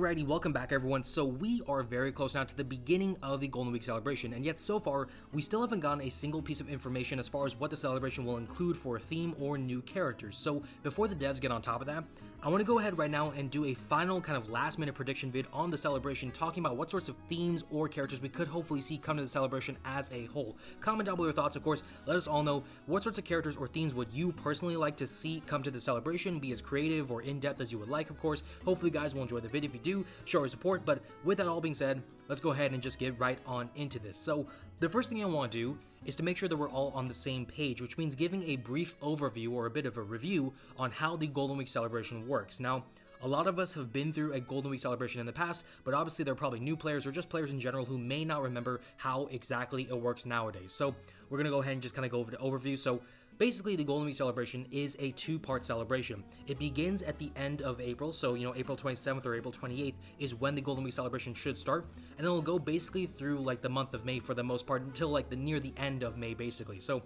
Alrighty, welcome back everyone. So we are very close now to the beginning of the Golden Week celebration, and yet so far, we still haven't gotten a single piece of information as far as what the celebration will include for a theme or new characters. So before the devs get on top of that, I want to go ahead right now and do a final kind of last minute prediction vid on the celebration, talking about what sorts of themes or characters we could hopefully see come to the celebration as a whole. Comment down below your thoughts, of course. Let us all know what sorts of characters or themes would you personally like to see come to the celebration, be as creative or in-depth as you would like, of course. Hopefully you guys will enjoy the video. If you do, show your support. But with that all being said, let's go ahead and just get right on into this. So the first thing I want to do is to make sure that we're all on the same page, which means giving a brief overview or a bit of a review on how the Golden Week celebration works. Now, a lot of us have been through a Golden Week celebration in the past, but obviously there are probably new players or just players in general who may not remember how exactly it works nowadays. So we're going to go ahead and just kind of go over the overview. So basically, the Golden Week celebration is a two-part celebration. It begins at the end of April, so April 27th or April 28th is when the Golden Week celebration should start, and then it'll go basically through like the month of May for the most part until like near the end of May basically. So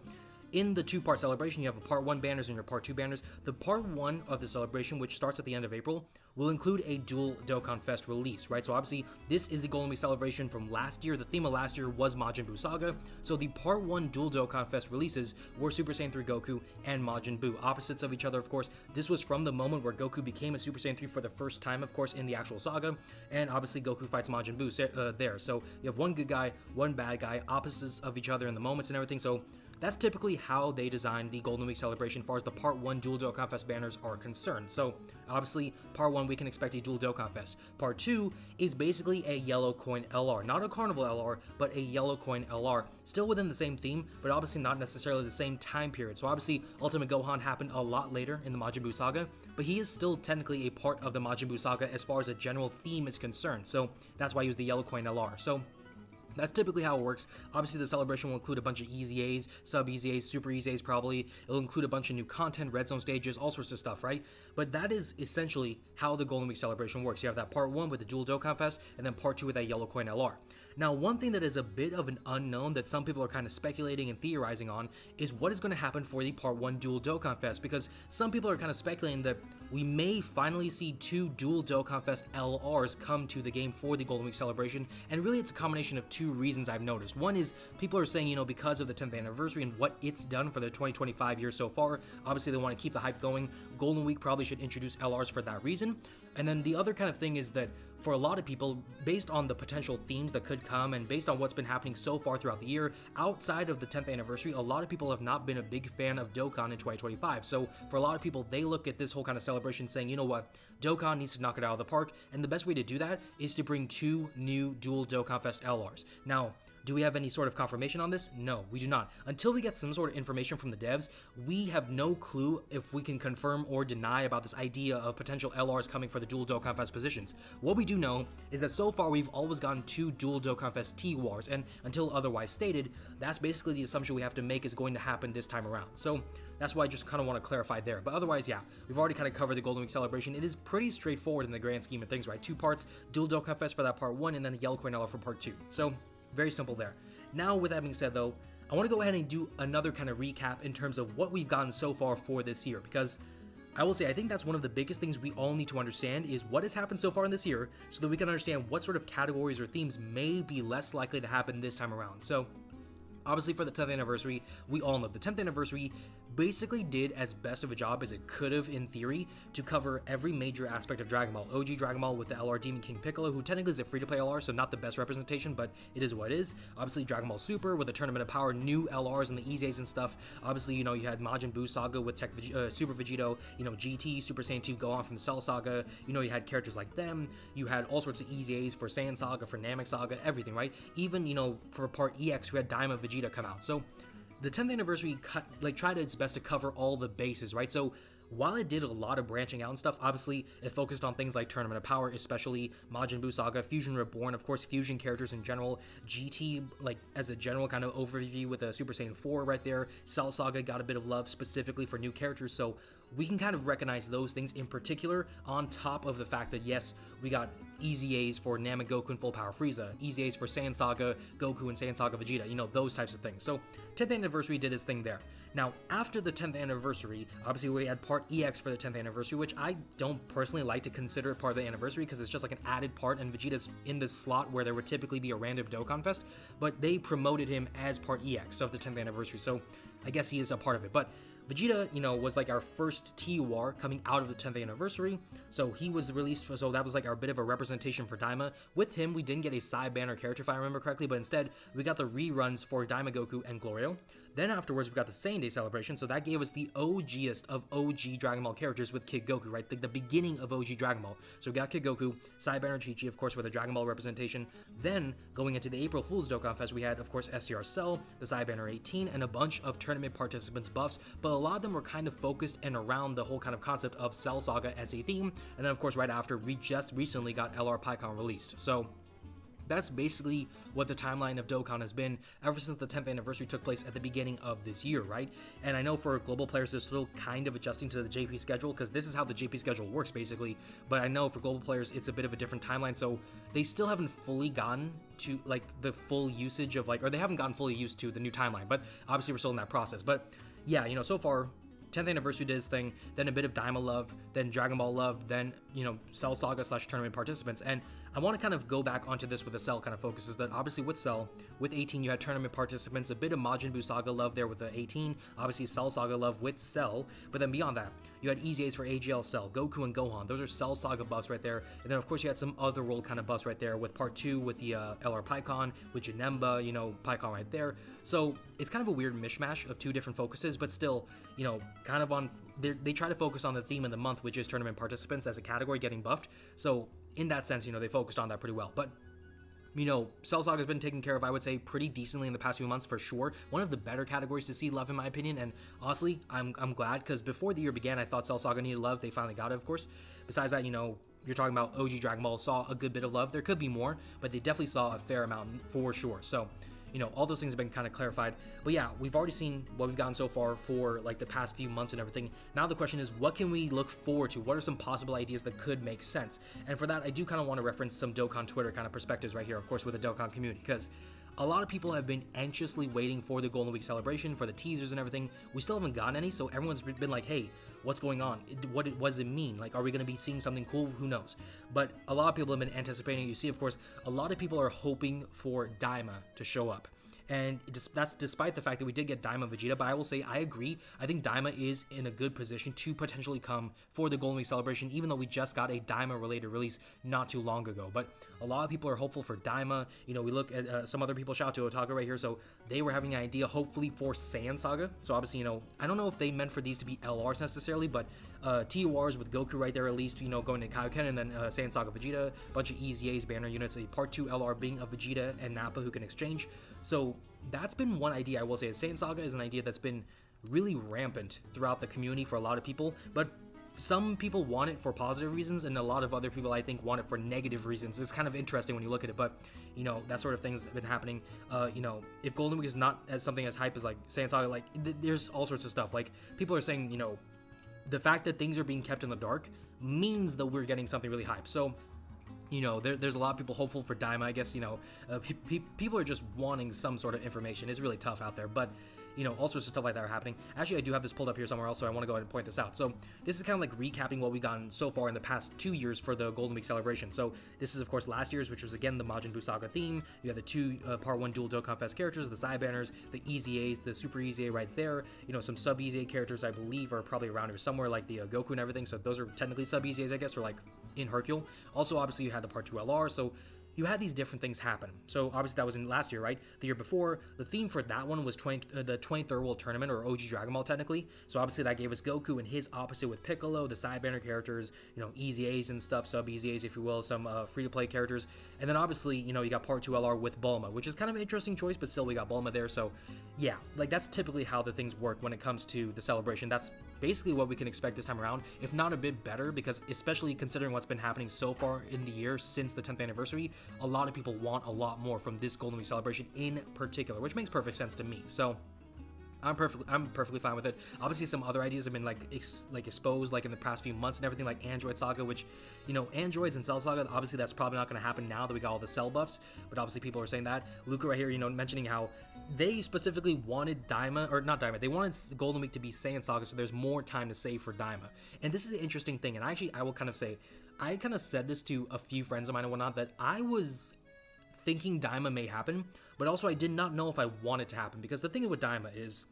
in the two-part celebration, you have a part 1 banners and your part 2 banners. The part 1 of the celebration, which starts at the end of April, will include a dual Dokkan Fest release, right? So obviously, this is the Golden Week celebration from last year. The theme of last year was Majin Buu Saga. So the part 1 dual Dokkan Fest releases were Super Saiyan 3 Goku and Majin Buu, opposites of each other, of course. This was from the moment where Goku became a Super Saiyan 3 for the first time, of course, in the actual saga. And obviously, Goku fights Majin Buu there. So you have one good guy, one bad guy, opposites of each other in the moments and everything. So that's typically how they designed the Golden Week celebration as far as the part 1 dual Dokkan Fest banners are concerned. So obviously, part 1 we can expect a dual Dokkan Fest. Part 2 is basically a yellow coin LR, not a carnival LR, but a yellow coin LR, still within the same theme, but obviously not necessarily the same time period. So obviously, Ultimate Gohan happened a lot later in the Majin Buu saga, but he is still technically a part of the Majin Buu saga as far as a general theme is concerned. So that's why he was the yellow coin LR. So that's typically how it works. Obviously, the celebration will include a bunch of Easy A's, Sub Easy A's, Super Easy A's probably. It'll include a bunch of new content, Red Zone stages, all sorts of stuff, right? But that is essentially how the Golden Week celebration works. You have that part 1 with the dual Dokkan Fest, and then part 2 with that yellow coin LR. Now, one thing that is a bit of an unknown that some people are kind of speculating and theorizing on is what is going to happen for the part 1 dual Dokkan Fest, because some people are kind of speculating that we may finally see 2 dual Dokkan Fest LRs come to the game for the Golden Week celebration, and really it's a combination of 2 reasons I've noticed. One is people are saying, because of the 10th anniversary and what it's done for the 2025 year so far, obviously they want to keep the hype going. Golden Week probably should introduce LRs for that reason. And then the other kind of thing is that for a lot of people, based on the potential themes that could come and based on what's been happening so far throughout the year, outside of the 10th anniversary, a lot of people have not been a big fan of Dokkan in 2025. So for a lot of people, they look at this whole kind of celebration saying, you know what, Dokkan needs to knock it out of the park, and the best way to do that is to bring 2 new dual Dokkan Fest LRs. Now, do we have any sort of confirmation on this? No, we do not. Until we get some sort of information from the devs, we have no clue if we can confirm or deny about this idea of potential LRs coming for the dual Dokkan Fest positions. What we do know is that so far we've always gotten 2 dual Dokkan Fest T-Wars, and until otherwise stated, that's basically the assumption we have to make is going to happen this time around. So that's why I just kind of want to clarify there. But otherwise, yeah, we've already kind of covered the Golden Week celebration. It is pretty straightforward in the grand scheme of things, right? 2 parts, dual Dokkan Fest for that part 1, and then the yellow coin LR for part 2. So very simple there. Now, with that being said, though, I want to go ahead and do another kind of recap in terms of what we've gotten so far for this year, because I will say I think that's one of the biggest things we all need to understand is what has happened so far in this year so that we can understand what sort of categories or themes may be less likely to happen this time around. So obviously, for the 10th anniversary, we all know the 10th anniversary basically did as best of a job as it could have in theory to cover every major aspect of Dragon Ball. OG Dragon Ball with the LR Demon King Piccolo, who technically is a free-to-play LR, so not the best representation, but it is what it is. Obviously, Dragon Ball Super with the Tournament of Power, new LRs and the Eases and stuff. Obviously, you had Majin Buu Saga with Super Vegito, GT, Super Saiyan 2 Gohan from the Cell Saga. You had characters like them. You had all sorts of Eases for Saiyan Saga, for Namek Saga, everything, right? Even, for part EX, we had Daima Vegeta come out. So the 10th anniversary tried its best to cover all the bases, right? So while it did a lot of branching out and stuff, obviously it focused on things like Tournament of Power, especially Majin Buu Saga, Fusion Reborn, of course, fusion characters in general, GT, as a general kind of overview with a Super Saiyan 4 right there. Cell Saga got a bit of love specifically for new characters, so we can kind of recognize those things in particular on top of the fact that, yes, we got Easy A's for Namek Goku and Full Power Frieza, Easy A's for Saiyan Saga Goku and Saiyan Saga Vegeta, you know, those types of things. So 10th anniversary did its thing there. Now, after the 10th anniversary, obviously we had part EX for the 10th anniversary, which I don't personally like to consider part of the anniversary because it's just like an added part, and Vegeta's in the slot where there would typically be a random Dokkan Fest, but they promoted him as part EX of the 10th anniversary, so I guess he is a part of it. But Vegeta, you know, was like our first TUR coming out of the 10th anniversary, so he was released, so that was like our bit of a representation for Daima. With him, we didn't get a side banner character, if I remember correctly, but instead, we got the reruns for Daima Goku and Glorio. Then afterwards, we got the Saiyan Day celebration, so that gave us the OGest of OG Dragon Ball characters with Kid Goku, right? The beginning of OG Dragon Ball. So we got Kid Goku, side banner Chi-Chi, of course, for the Dragon Ball representation. Then, going into the April Fool's Dokkan Fest, we had, of course, STR Cell, the side banner 18, and a bunch of tournament participants buffs, but a lot of them were kind of focused and around the whole kind of concept of Cell Saga as a theme. And then, of course, right after, we just recently got LR PyCon released. So that's basically what the timeline of Dokkan has been ever since the 10th anniversary took place at the beginning of this year, right? And I know for global players, they're still kind of adjusting to the JP schedule because this is how the JP schedule works, basically. But I know for global players, it's a bit of a different timeline, so they still haven't fully gotten to, like, the full usage of, like, or they haven't gotten fully used to the new timeline, but obviously we're still in that process. But yeah, you know, so far, 10th anniversary did his thing, then a bit of Daima love, then Dragon Ball love, then, you know, Cell Saga / tournament participants. And I want to kind of go back onto this with the Cell kind of focus, is that obviously with Cell, with 18, you had tournament participants, a bit of Majin Buu Saga love there with the 18, obviously Cell Saga love with Cell, but then beyond that, you had Easy A's for AGL Cell, Goku and Gohan, those are Cell Saga buffs right there, and then of course you had some other world kind of buffs right there with part 2 with the LR PyCon, with Janemba, you know, PyCon right there. So it's kind of a weird mishmash of two different focuses, but still, you know, kind of on, they try to focus on the theme of the month, which is tournament participants as a category getting buffed. So in that sense, you know, they focused on that pretty well. But, you know, Cell Saga has been taken care of, I would say, pretty decently in the past few months for sure. One of the better categories to see love, in my opinion, and honestly, I'm glad, because before the year began, I thought Cell Saga needed love. They finally got it, of course. Besides that, you know, you're talking about OG Dragon Ball saw a good bit of love. There could be more, but they definitely saw a fair amount for sure. So, you know, all those things have been kind of clarified. But yeah, we've already seen what we've gotten so far for like the past few months and everything. Now the question is, what can we look forward to? What are some possible ideas that could make sense? And for that, I do kind of want to reference some Dokkan Twitter kind of perspectives right here, of course, with the Dokkan community, because a lot of people have been anxiously waiting for the Golden Week celebration, for the teasers and everything. We still haven't gotten any, so everyone's been like, hey, what's going on? What does it mean? Like, are we going to be seeing something cool? Who knows? But a lot of people have been anticipating. You see, of course, a lot of people are hoping for Daima to show up. And that's despite the fact that we did get Daima Vegeta, but I will say I agree. I think Daima is in a good position to potentially come for the Golden Week celebration, even though we just got a Daima-related release not too long ago. But a lot of people are hopeful for Daima. You know, we look at some other people, shout out to Otaku right here, so they were having an idea, hopefully, for Saiyan Saga. So obviously, you know, I don't know if they meant for these to be LRs necessarily, but TURs with Goku right there, at least, you know, going to Kaioken, and then Saiyan Saga Vegeta, a bunch of Easy A's banner units, a part 2 LR being a Vegeta and Nappa who can exchange. So that's been one idea I will say. Saiyan Saga is an idea that's been really rampant throughout the community for a lot of people, but some people want it for positive reasons, and a lot of other people, I think, want it for negative reasons. It's kind of interesting when you look at it, but, you know, that sort of thing's been happening. You know, if Golden Week is not as something as hype as, like, Saiyan Saga, like, there's all sorts of stuff. Like, people are saying, you know, the fact that things are being kept in the dark means that we're getting something really hype. So, you know, there's a lot of people hopeful for Daima. I guess, you know, people are just wanting some sort of information. It's really tough out there, but, you know, all sorts of stuff like that are happening. Actually, I do have this pulled up here somewhere else, so I want to go ahead and point this out. So this is kind of like recapping what we've gotten so far in the past 2 years for the Golden Week celebration. So this is, of course, last year's, which was, again, the Majin Buu Saga theme. You had the two Part 1 Dual Dokkan Fest characters, the side banners, the Easy A's, the Super Easy A right there. You know, some sub Easy A characters, I believe, are probably around here somewhere, like the Goku and everything. So those are technically sub Easy A's, I guess, or like in Hercule. Also, obviously, you had the Part 2 LR, so you had these different things happen. So obviously that was in last year, right? The year before, the theme for that one was the 23rd World Tournament, or OG Dragon Ball technically. So obviously that gave us Goku and his opposite with Piccolo, the side banner characters, you know, Easy A's and stuff, sub Easy A's if you will, some free-to-play characters. And then obviously, you know, you got Part 2 LR with Bulma, which is kind of an interesting choice, but still we got Bulma there. So yeah, like that's typically how the things work when it comes to the celebration. That's basically what we can expect this time around, if not a bit better, because especially considering what's been happening so far in the year since the 10th anniversary, a lot of people want a lot more from this Golden Week celebration in particular, which makes perfect sense to me. So I'm perfectly fine with it. Obviously, some other ideas have been like exposed like in the past few months and everything, like Android Saga, which, you know, androids and Cell Saga. Obviously, that's probably not going to happen now that we got all the cell buffs. But obviously, people are saying that. Luca right here, you know, mentioning how they specifically wanted Daima, or not Daima, they wanted Golden Week to be Saiyan Saga, so there's more time to save for Daima. And this is an interesting thing. And actually, I will kind of say, I kind of said this to a few friends of mine and whatnot, that I was thinking Daima may happen, but also I did not know if I want it to happen, because the thing with Daima is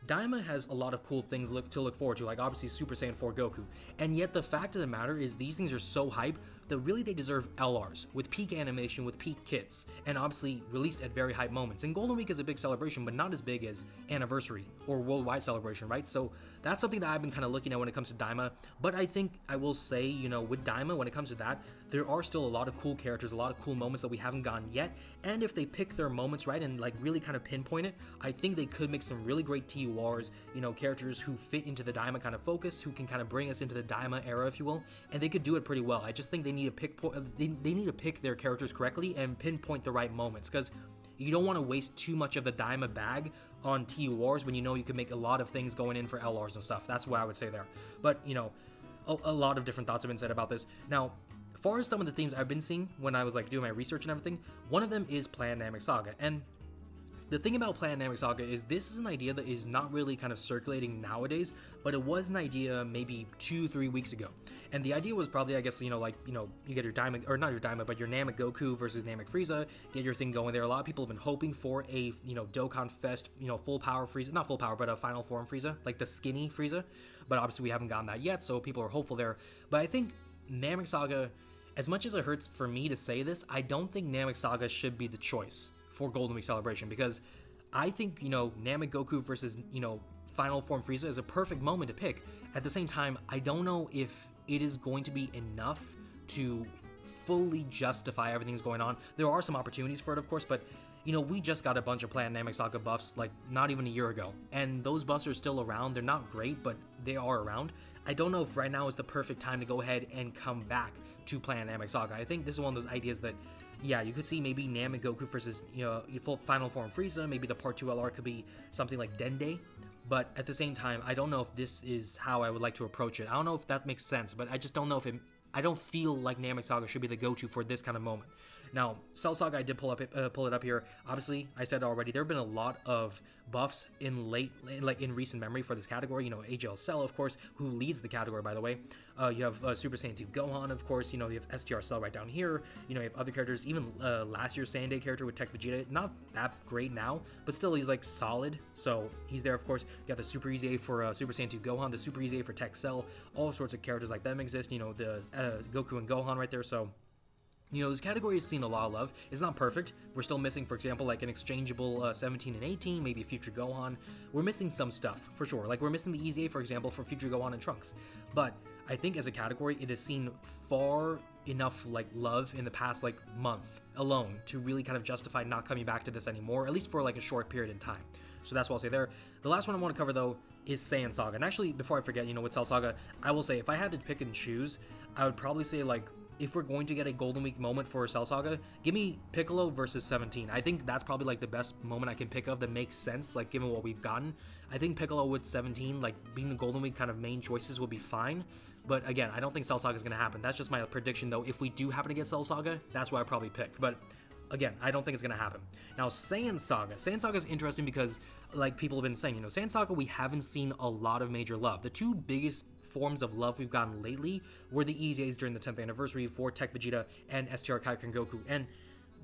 Daima has a lot of cool things to look forward to, like obviously Super Saiyan 4 Goku, and yet the fact of the matter is these things are so hype that really they deserve LRs, with peak animation, with peak kits, and obviously released at very hype moments. And Golden Week is a big celebration, but not as big as Anniversary or Worldwide Celebration, right? So that's something that I've been kind of looking at when it comes to Daima, but I think I will say, you know, with Daima, when it comes to that, there are still a lot of cool characters, a lot of cool moments that we haven't gotten yet, and if they pick their moments right and like really kind of pinpoint it, I think they could make some really great TURs, you know, characters who fit into the Daima kind of focus, who can kind of bring us into the Daima era, if you will, and they could do it pretty well. I just think they need to pick they need to pick their characters correctly and pinpoint the right moments, because you don't want to waste too much of the Daima bag on TURs when you know you can make a lot of things going in for LRs and stuff. That's what I would say there. But, you know, a lot of different thoughts have been said about this. Now, as far as some of the themes I've been seeing when I was like doing my research and everything, one of them is Plan Namek Saga. And the thing about Plan Namek Saga is this is an idea that is not really kind of circulating nowadays, but it was an idea maybe 2-3 weeks ago. And the idea was probably, I guess, you know, like, you know, you get your Daima, or not your Daima, but your Namek Goku versus Namek Frieza, get your thing going there. A lot of people have been hoping for a, you know, Dokkan Fest, you know, full power Frieza, not full power, but a final form Frieza, like the skinny Frieza. But obviously we haven't gotten that yet, so people are hopeful there. But I think Namek Saga, as much as it hurts for me to say this, I don't think Namek Saga should be the choice for Golden Week Celebration, because I think, you know, Namek Goku versus, you know, Final Form Frieza is a perfect moment to pick. At the same time, I don't know if it is going to be enough to fully justify everything that's going on. There are some opportunities for it, of course, but, you know, we just got a bunch of Plan Namek Saga buffs, like, not even a year ago, and those buffs are still around. They're not great, but they are around. I don't know if right now is the perfect time to go ahead and come back to Plan Namek Saga. I think this is one of those ideas that, yeah, you could see maybe Namek Goku versus, you know, full Final Form Frieza. Maybe the Part 2 LR could be something like Dende. But at the same time, I don't know if this is how I would like to approach it. I don't know if that makes sense, but I just don't know if I don't feel like Namek Saga should be the go-to for this kind of moment. Now, Cell Saga, I did pull it up here. Obviously, I said already, there have been a lot of buffs in recent memory for this category. You know, AGL Cell, of course, who leads the category, by the way. You have Super Saiyan 2 Gohan, of course. You know, you have STR Cell right down here. You know, you have other characters. Even last year's Saiyan Day character with Tech Vegeta, not that great now, but still he's like solid. So he's there, of course. You got the Super Easy A for Super Saiyan 2 Gohan, the Super Easy A for Tech Cell. All sorts of characters like them exist. You know, the Goku and Gohan right there. So, you know, this category has seen a lot of love. It's not perfect. We're still missing, for example, like an exchangeable 17 and 18, maybe Future Gohan. We're missing some stuff, for sure. Like, we're missing the Easy A, for example, for Future Gohan and Trunks. But I think as a category, it has seen far enough, like, love in the past, like, month alone to really kind of justify not coming back to this anymore, at least for, like, a short period in time. So that's what I'll say there. The last one I want to cover, though, is Saiyan Saga. And actually, before I forget, you know, with Cell Saga, I will say, if I had to pick and choose, I would probably say, like, if we're going to get a Golden Week moment for Cell Saga, give me Piccolo versus 17. I think that's probably like the best moment I can pick of that makes sense, like given what we've gotten. I think Piccolo with 17, like being the Golden Week kind of main choices would be fine. But again, I don't think Cell Saga is going to happen. That's just my prediction, though. If we do happen to get Cell Saga, that's what I probably pick. But again, I don't think it's going to happen. Now, Saiyan Saga. Saiyan Saga is interesting because, like people have been saying, you know, Saiyan Saga, we haven't seen a lot of major love. The two biggest forms of love we've gotten lately were the EZAs during the 10th anniversary for Tech Vegeta and STR Kaioken Goku. And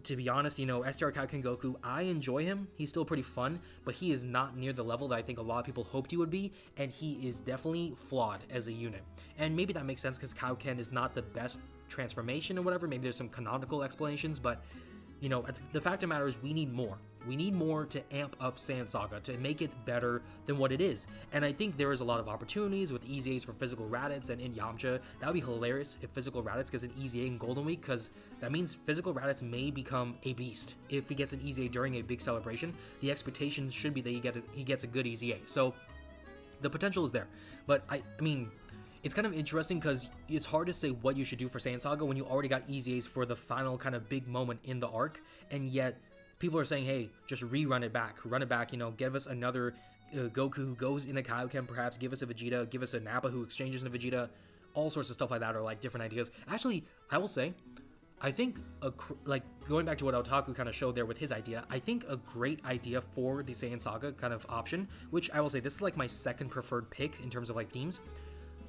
to be honest, you know, STR Kaioken Goku, I enjoy him. He's still pretty fun, but he is not near the level that I think a lot of people hoped he would be, and he is definitely flawed as a unit. And maybe that makes sense because Kaioken is not the best transformation or whatever. Maybe there's some canonical explanations, but you know, the fact of the matter is we need more. We need more to amp up Saiyan Saga, to make it better than what it is. And I think there is a lot of opportunities with EZAs for physical Raditz and in Yamcha. That would be hilarious if physical Raditz gets an EZA in Golden Week, because that means physical Raditz may become a beast. If he gets an EZA during a big celebration, the expectation should be that he gets a good EZA. So the potential is there. But I mean, it's kind of interesting because it's hard to say what you should do for Saiyan Saga when you already got EZAs for the final kind of big moment in the arc, and yet people are saying, hey, just run it back, you know, give us another Goku who goes into Kaioken, perhaps give us a Vegeta, give us a Nappa who exchanges into Vegeta, all sorts of stuff like that are like different ideas. Actually, I will say, I think like going back to what Otaku kind of showed there with his idea, I think a great idea for the Saiyan Saga kind of option, which I will say this is like my second preferred pick in terms of like themes.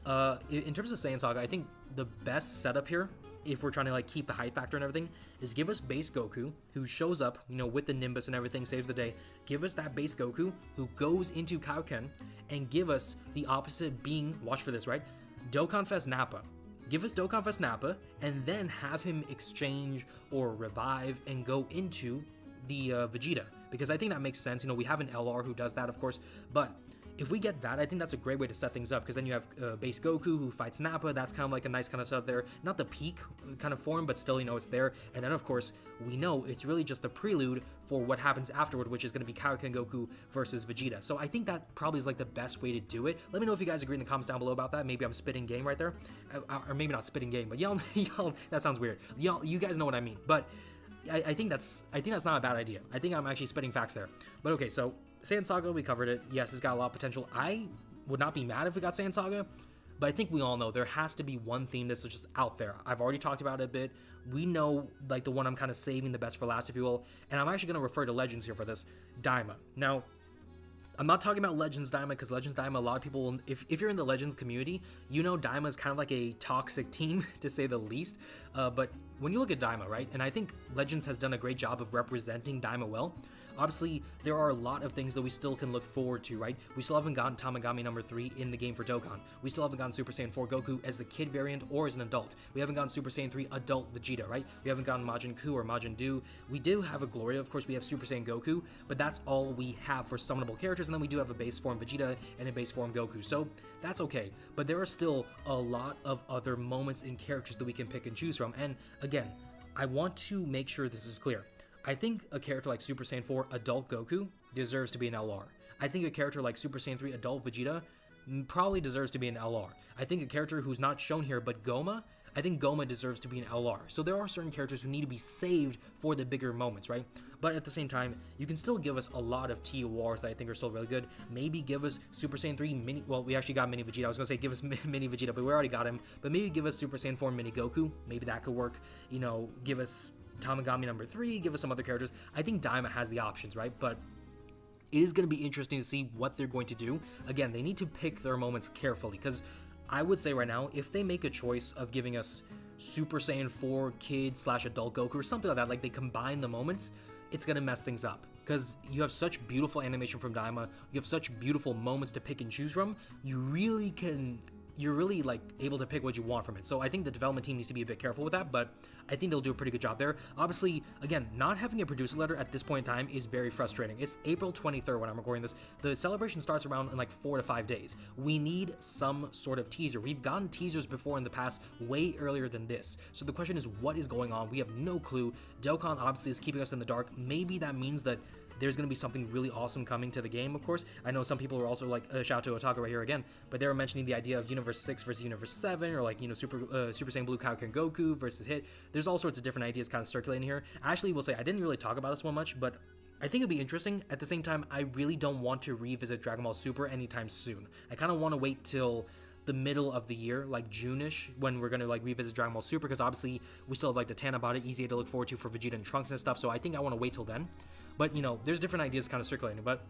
In terms of Saiyan Saga, I think the best setup here, if we're trying to like keep the hype factor and everything, is give us base Goku who shows up, you know, with the Nimbus and everything, saves the day. Give us that base Goku who goes into Kaioken, and give us the opposite being, watch for this, right? Dokkan Fest Nappa. Give us Dokkan Fest Nappa, and then have him exchange or revive and go into the Vegeta, because I think that makes sense. You know, we have an LR who does that, of course, but if we get that, I think that's a great way to set things up, because then you have base Goku who fights Nappa. That's kind of like a nice kind of setup there. Not the peak kind of form, but still, you know, it's there. And then, of course, we know it's really just the prelude for what happens afterward, which is going to be Kaioken Goku versus Vegeta. So I think that probably is like the best way to do it. Let me know if you guys agree in the comments down below about that. Maybe I'm spitting game right there, or maybe not spitting game, but y'all, that sounds weird. You guys know what I mean. But I think that's not a bad idea. I think I'm actually spitting facts there. But okay, so Saiyan Saga, we covered it. Yes, it's got a lot of potential. I would not be mad if we got Saiyan Saga, but I think we all know there has to be one theme that's just out there. I've already talked about it a bit. We know, like, the one I'm kind of saving the best for last, if you will, and I'm actually going to refer to Legends here for this, Daima. Now, I'm not talking about Legends Daima, because Legends Daima, a lot of people, if you're in the Legends community, you know Daima is kind of like a toxic team, to say the least. But when you look at Daima, right, and I think Legends has done a great job of representing Daima well. Obviously, there are a lot of things that we still can look forward to, right? We still haven't gotten Tamagami number 3 in the game for Dokkan. We still haven't gotten Super Saiyan 4 Goku as the kid variant or as an adult. We haven't gotten Super Saiyan 3 adult Vegeta, right? We haven't gotten Majin Ku or Majin Du. We do have a Gloria, of course, we have Super Saiyan Goku, but that's all we have for summonable characters, and then we do have a base form Vegeta and a base form Goku, so that's okay. But there are still a lot of other moments and characters that we can pick and choose from, and again, I want to make sure this is clear. I think a character like Super Saiyan 4 Adult Goku deserves to be an LR. I think a character like Super Saiyan 3 Adult Vegeta probably deserves to be an LR. I think a character who's not shown here, but Goma, I think Goma deserves to be an LR. So there are certain characters who need to be saved for the bigger moments, right? But at the same time, you can still give us a lot of TORs that I think are still really good. Maybe give us Super Saiyan 3 Mini, well, we actually got Mini Vegeta. I was going to say give us Mini Vegeta, but we already got him. But maybe give us Super Saiyan 4 Mini Goku. Maybe that could work. You know, give us Tamagami number 3, give us some other characters. I think Daima has the options, right? But it is going to be interesting to see what they're going to do. Again, they need to pick their moments carefully, because I would say right now, if they make a choice of giving us Super Saiyan 4 kid / adult Goku or something like that, like they combine the moments, it's going to mess things up. Because you have such beautiful animation from Daima, you have such beautiful moments to pick and choose from, you're really like able to pick what you want from it. So I think the development team needs to be a bit careful with that, but I think they'll do a pretty good job there. Obviously, again, not having a producer letter at this point in time is very frustrating. It's April 23rd when I'm recording this. The celebration starts around in like 4 to 5 days. We need some sort of teaser. We've gotten teasers before in the past way earlier than this. So the question is, what is going on? We have no clue. Dokkan obviously is keeping us in the dark. Maybe that means that there's going to be something really awesome coming to the game, of course. I know some people are also like, shout out to Otaku right here again, but they were mentioning the idea of Universe 6 versus Universe 7, or like, you know, Super Saiyan Blue Kaioken Goku versus Hit. There's all sorts of different ideas kind of circulating here. Actually, will say, I didn't really talk about this one much, but I think it'd be interesting. At the same time, I really don't want to revisit Dragon Ball Super anytime soon. I kind of want to wait till the middle of the year, like June-ish, when we're going to like revisit Dragon Ball Super, because obviously we still have like the Tan about it, easy to look forward to for Vegeta and Trunks and stuff, so I think I want to wait till then. But, you know, there's different ideas kind of circulating, but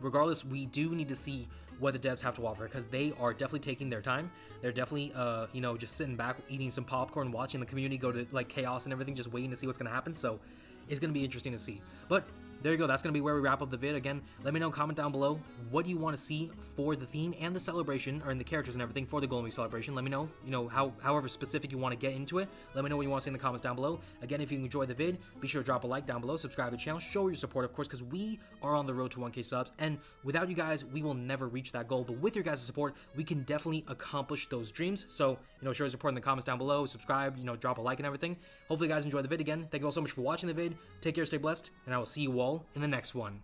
regardless, we do need to see what the devs have to offer, because they are definitely taking their time. They're definitely, you know, just sitting back, eating some popcorn, watching the community go to like chaos and everything, just waiting to see what's going to happen, so it's going to be interesting to see. But there you go, that's going to be where we wrap up the vid. Again, let me know, comment down below, what do you want to see for the theme and the celebration, or in the characters and everything for the Golden Week celebration. Let me know, you know, however specific you want to get into it. Let me know what you want to see in the comments down below. Again, if you enjoyed the vid, be sure to drop a like down below, subscribe to the channel, show your support, of course, because we are on the road to 1K subs, and without you guys, we will never reach that goal, but with your guys' support, we can definitely accomplish those dreams. So, you know, show your support in the comments down below, subscribe, you know, drop a like and everything. Hopefully you guys enjoyed the vid. Again, thank you all so much for watching the vid. Take care, stay blessed, and I will see you all in the next one.